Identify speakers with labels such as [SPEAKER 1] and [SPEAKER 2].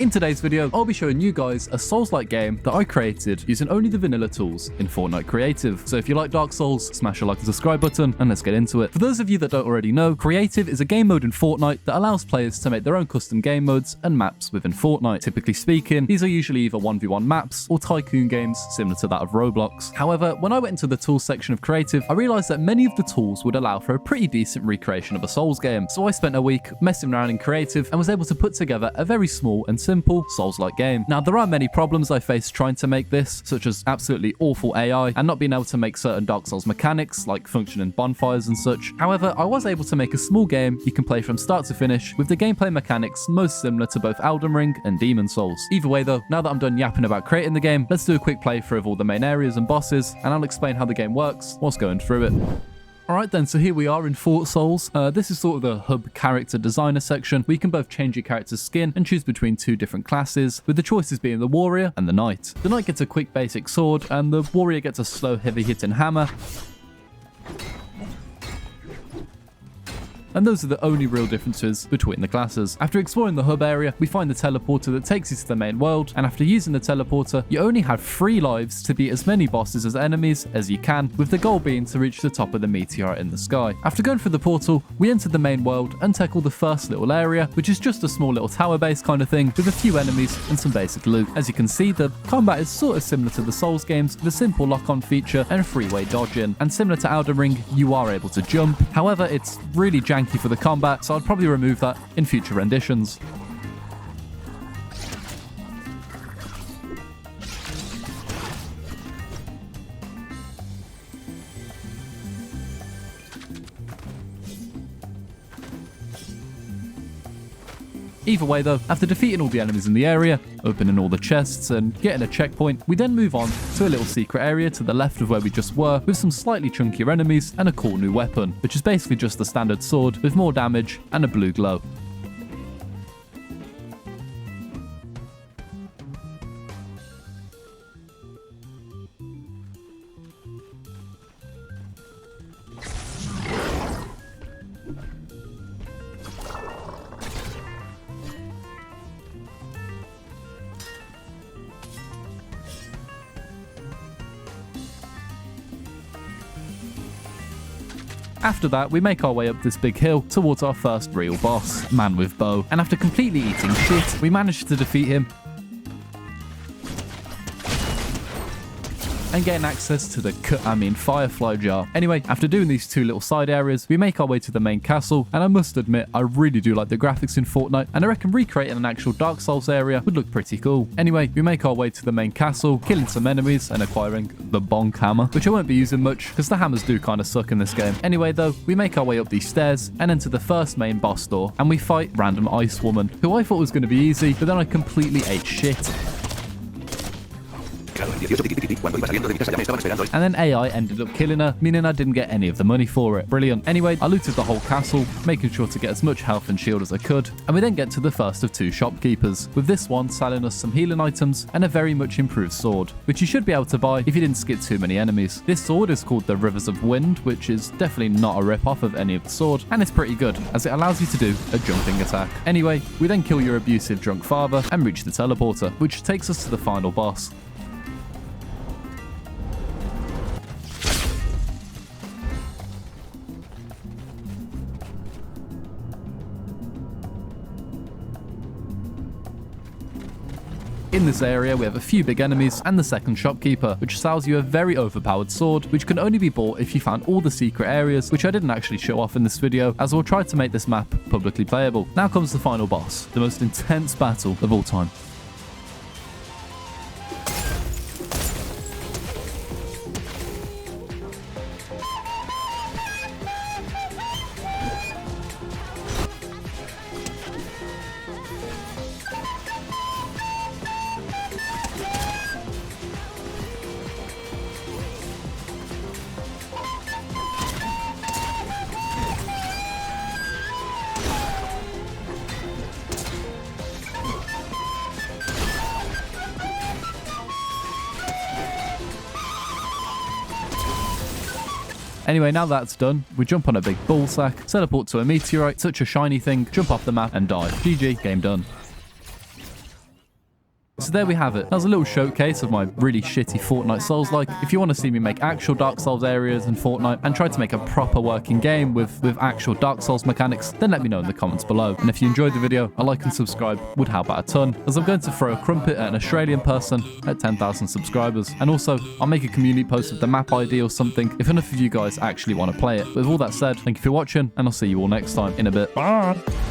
[SPEAKER 1] In today's video, I'll be showing you guys a Souls-like game that I created using only the vanilla tools in Fortnite Creative. So if you like Dark Souls, smash a like and subscribe button, and let's get into it. For those of you that don't already know, Creative is a game mode in Fortnite that allows players to make their own custom game modes and maps within Fortnite. Typically speaking, these are usually either 1v1 maps or tycoon games similar to that of Roblox. However, when I went into the tools section of Creative, I realized that many of the tools would allow for a pretty decent recreation of a Souls game. So I spent a week messing around in Creative and was able to put together a very small and simple Souls-like game. Now, there are many problems I faced trying to make this, such as absolutely awful AI and not being able to make certain Dark Souls mechanics like functioning bonfires and such. However, I was able to make a small game you can play from start to finish with the gameplay mechanics most similar to both Elden Ring and Demon Souls. Either way though, now that I'm done yapping about creating the game, let's do a quick playthrough of all the main areas and bosses, and I'll explain how the game works whilst going through it. Alright then, so here we are in Fort Souls. This is sort of the hub character designer section, where you can both change your character's skin and choose between two different classes, with the choices being the warrior and the knight. The knight gets a quick basic sword, and the warrior gets a slow heavy hitting hammer. And those are the only real differences between the classes. After exploring the hub area, we find the teleporter that takes you to the main world, and after using the teleporter, you only have 3 lives to beat as many bosses as enemies as you can, with the goal being to reach the top of the meteorite in the sky. After going through the portal, we enter the main world and tackle the first little area, which is just a small little tower base kind of thing, with a few enemies and some basic loot. As you can see, the combat is sort of similar to the Souls games, with a simple lock-on feature and freeway dodging, and similar to Elden Ring, you are able to jump. However, it's really janky for the combat, so I'd probably remove that in future renditions. Either way though, after defeating all the enemies in the area, opening all the chests and getting a checkpoint, we then move on to a little secret area to the left of where we just were, with some slightly chunkier enemies and a cool new weapon, which is basically just the standard sword with more damage and a blue glow. After that, we make our way up this big hill towards our first real boss, Man with Bow, and after completely eating shit, we managed to defeat him and getting access to the Firefly jar. Anyway, after doing these 2 little side areas, we make our way to the main castle, and I must admit, I really do like the graphics in Fortnite, and I reckon recreating an actual Dark Souls area would look pretty cool. Anyway, we make our way to the main castle, killing some enemies and acquiring the bonk hammer, which I won't be using much, because the hammers do kind of suck in this game. Anyway though, we make our way up these stairs and enter the first main boss door, and we fight Random Ice Woman, who I thought was going to be easy, but then I completely ate shit. And then AI ended up killing her, meaning I didn't get any of the money for it. Brilliant. Anyway, I looted the whole castle, making sure to get as much health and shield as I could, and we then get to the first of 2 shopkeepers, with this one selling us some healing items and a very much improved sword, which you should be able to buy if you didn't skip too many enemies. This sword is called the Rivers of Wind, which is definitely not a rip-off of any of the sword, and it's pretty good, as it allows you to do a jumping attack. Anyway, we then kill your abusive drunk father and reach the teleporter, which takes us to the final boss. In this area, we have a few big enemies and the second shopkeeper, which sells you a very overpowered sword, which can only be bought if you found all the secret areas, which I didn't actually show off in this video, as we'll try to make this map publicly playable. Now comes the final boss, the most intense battle of all time. Anyway, now that's done, we jump on a big ball sack, teleport to a meteorite, such a shiny thing, jump off the map and die. GG, game done. So there we have it. That was a little showcase of my really shitty Fortnite Souls-like. If you want to see me make actual Dark Souls areas in Fortnite and try to make a proper working game with actual Dark Souls mechanics, then let me know in the comments below. And if you enjoyed the video, a like and subscribe would help out a ton, as I'm going to throw a crumpet at an Australian person at 10,000 subscribers. And also, I'll make a community post with the map ID or something if enough of you guys actually want to play it. With all that said, thank you for watching, and I'll see you all next time in a bit. Bye!